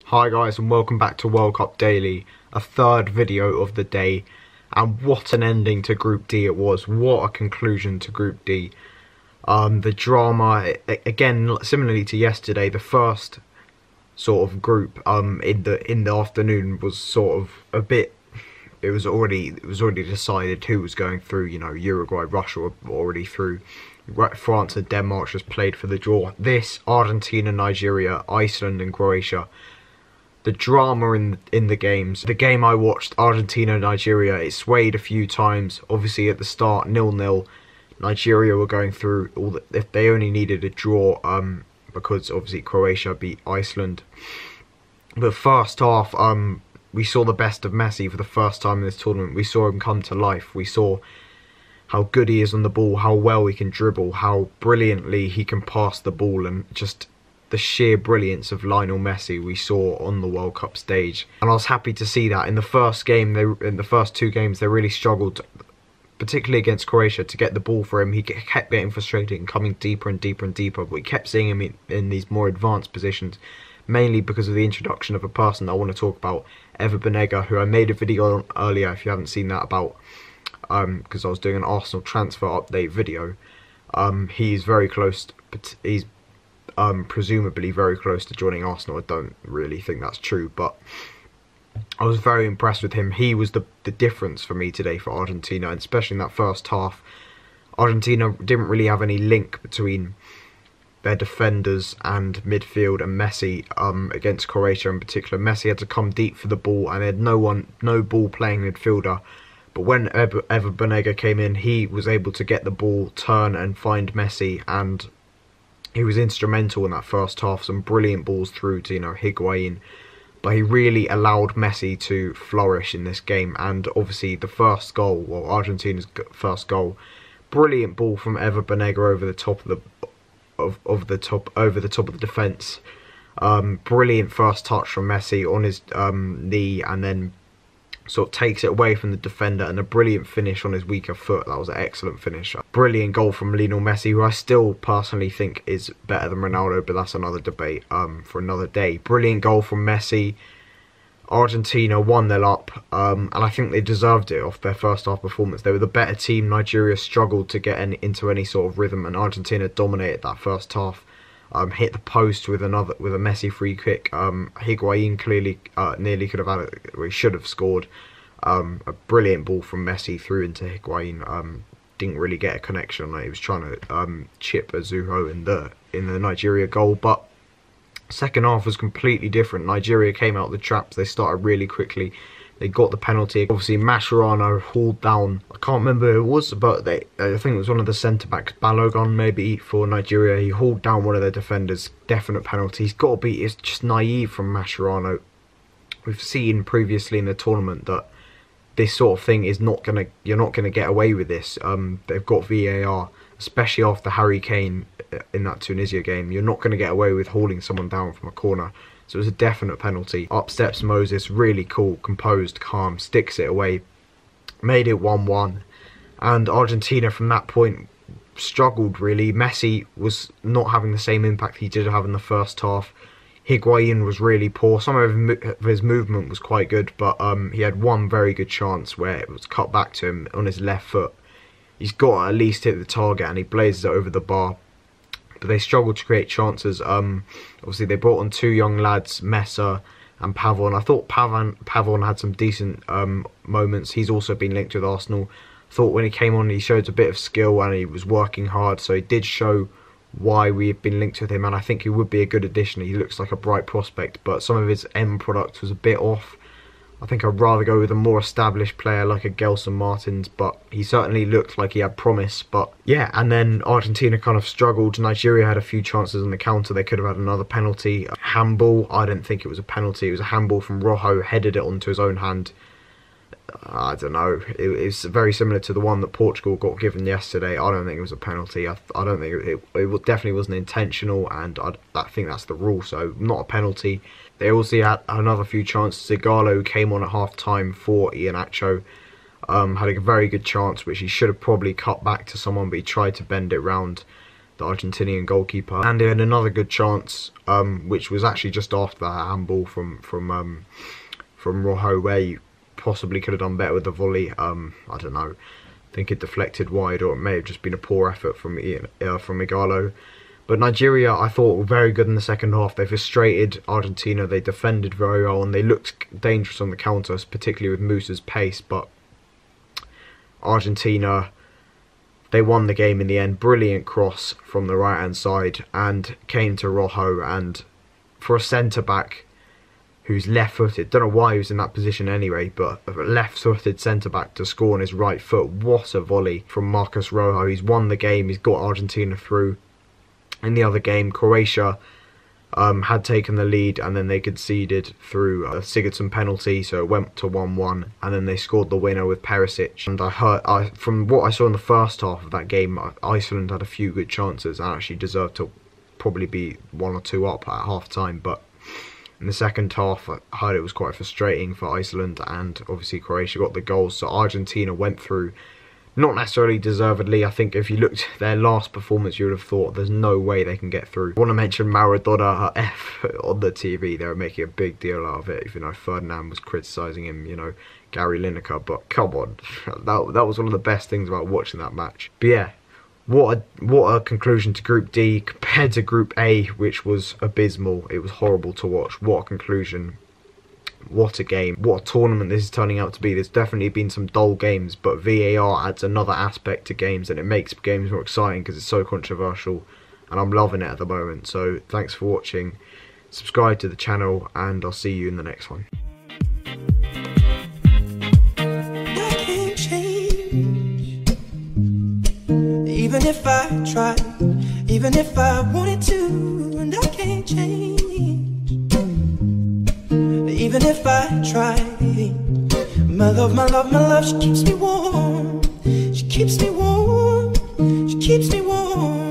Hi guys, and welcome back to World Cup Daily, a third video of the day, and what an ending to Group D it was. What a conclusion to Group D. The drama, again, similarly to yesterday, the first sort of group in the afternoon was sort of a bit. It was already decided who was going through. You know, Uruguay, Russia were already through. France and Denmark just played for the draw. This, Argentina, Nigeria, Iceland and Croatia. The drama in the games. The game I watched, Argentina, Nigeria, it swayed a few times. Obviously at the start, 0-0. Nigeria were going through if they only needed a draw, because obviously Croatia beat Iceland. But first half, we saw the best of Messi for the first time in this tournament. We saw him come to life. We saw how good he is on the ball, how well he can dribble, how brilliantly he can pass the ball, and just the sheer brilliance of Lionel Messi we saw on the World Cup stage. And I was happy to see that. In the first game, in the first two games, they really struggled, particularly against Croatia, to get the ball for him. He kept getting frustrated and coming deeper and deeper and deeper, but we kept seeing him in these more advanced positions, mainly because of the introduction of a person I want to talk about, Ever Banega, who I made a video on earlier, if you haven't seen that, about because I was doing an Arsenal transfer update video. He's very close, he's presumably very close to joining Arsenal. I don't really think that's true, but I was very impressed with him. He was the difference for me today for Argentina, and especially in that first half. Argentina didn't really have any link between their defenders and midfield and Messi against Croatia in particular. Messi had to come deep for the ball, and they had no ball playing midfielder. But when Ever Banega came in, he was able to get the ball, turn and find Messi, and he was instrumental in that first half. Some brilliant balls through to, Higuain. But he really allowed Messi to flourish in this game. And obviously the first goal, well, Argentina's first goal, brilliant ball from Ever Banega over the top of the defence. Brilliant first touch from Messi on his knee, and then sort of takes it away from the defender, and a brilliant finish on his weaker foot. That was an excellent finish. Brilliant goal from Lionel Messi, who I still personally think is better than Ronaldo, but that's another debate for another day. Brilliant goal from Messi. Argentina 1-0 up, and I think they deserved it off their first half performance. They were the better team. Nigeria struggled to get into any sort of rhythm, and Argentina dominated that first half. Hit the post with a Messi free kick. Higuain clearly nearly could have had it, or he should have scored. A brilliant ball from Messi through into Higuain. Didn't really get a connection. He was trying to chip Azuho in the Nigeria goal, but second half was completely different. Nigeria came out of the traps. They started really quickly. They got the penalty. Obviously, Mascherano hauled down, I can't remember who it was, but I think it was one of the centre-backs, Balogun maybe, for Nigeria. He hauled down one of their defenders. Definite penalty. He's got to be, it's just naive from Mascherano. We've seen previously in the tournament that this sort of thing is you're not gonna get away with this. They've got VAR, especially after Harry Kane in that Tunisia game. You're not gonna get away with hauling someone down from a corner. So it was a definite penalty. Up steps Moses, really cool, composed, calm, sticks it away, made it 1-1. And Argentina from that point struggled really. Messi was not having the same impact he did have in the first half. Higuain was really poor. Some of his movement was quite good, but he had one very good chance where it was cut back to him on his left foot. He's got to at least hit the target, and he blazes it over the bar. But they struggled to create chances. Obviously, they brought on two young lads, Messer and Pavon. I thought Pavon had some decent moments. He's also been linked with Arsenal. I thought when he came on, he showed a bit of skill and he was working hard. So he did show why we've been linked with him, and I think he would be a good addition. He looks like a bright prospect, but some of his end product was a bit off. I think I'd rather go with a more established player like a Gelson Martins, but he certainly looked like he had promise. But yeah, and then Argentina kind of struggled. Nigeria had a few chances on the counter. They could have had another penalty. Handball, I didn't think it was a penalty. It was a handball from Rojo, headed it onto his own hand. I don't know. It's very similar to the one that Portugal got given yesterday. I don't think it was a penalty. I don't think it definitely wasn't intentional, and I think that's the rule, so not a penalty. They also had another few chances. Zagallo came on at half-time for Iheanacho. Had a very good chance, which he should have probably cut back to someone, but he tried to bend it round the Argentinian goalkeeper, and he had another good chance, which was actually just after that handball from Rojo, where you possibly could have done better with the volley. I don't know. I think it deflected wide, or it may have just been a poor effort from Igalo. But Nigeria, I thought, were very good in the second half. They frustrated Argentina. They defended very well, and they looked dangerous on the counters, particularly with Musa's pace. But Argentina, they won the game in the end. Brilliant cross from the right-hand side, and came to Rojo. And for a centre-back who's left-footed, don't know why he was in that position anyway, but a left-footed centre-back to score on his right foot, what a volley from Marcus Rojo. He's won the game. He's got Argentina through. In the other game, Croatia had taken the lead, and then they conceded through a Sigurdsson penalty, so it went to 1-1, and then they scored the winner with Perisic. And from what I saw in the first half of that game, Iceland had a few good chances and actually deserved to probably be 1 or 2 up at half time. But in the second half, I heard it was quite frustrating for Iceland, and obviously Croatia got the goals, so Argentina went through. Not necessarily deservedly. I think if you looked at their last performance, you would have thought there's no way they can get through. I want to mention Maradona F on the TV. They were making a big deal out of it. Even though Ferdinand was criticising him, you know, Gary Lineker. But come on, that was one of the best things about watching that match. But yeah, what a conclusion to Group D compared to Group A, which was abysmal. It was horrible to watch. What a conclusion. What a game. What a tournament this is turning out to be. There's definitely been some dull games, but VAR adds another aspect to games, and it makes games more exciting because it's so controversial, and I'm loving it at the moment. So thanks for watching. Subscribe to the channel, and I'll see you in the next one. I can't change. Even if I tried, even if I wanted to, and I can't change. Even if I try, my love, my love, my love, she keeps me warm. She keeps me warm. She keeps me warm.